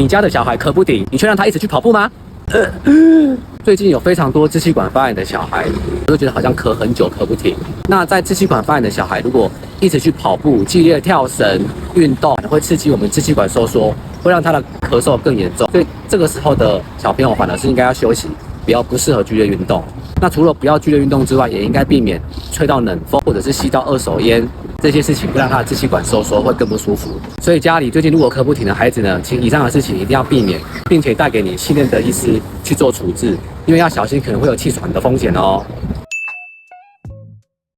你家的小孩咳不停，你却让他一直去跑步吗？最近有非常多支气管发炎的小孩，我都觉得好像咳很久咳不停。那在支气管发炎的小孩，如果一直去跑步、激烈跳绳、运动，会刺激我们支气管收缩，会让他的咳嗽更严重。所以这个时候的小朋友反而是应该要休息，不适合剧烈运动。那除了不要剧烈运动之外，也应该避免吹到冷风或者是吸到二手烟，这些事情会让他的支气管收缩，会更不舒服。所以家里最近如果咳不停的孩子呢，请以上的事情一定要避免，并且带给你信任的医师去做处置，因为要小心可能会有气喘的风险哦。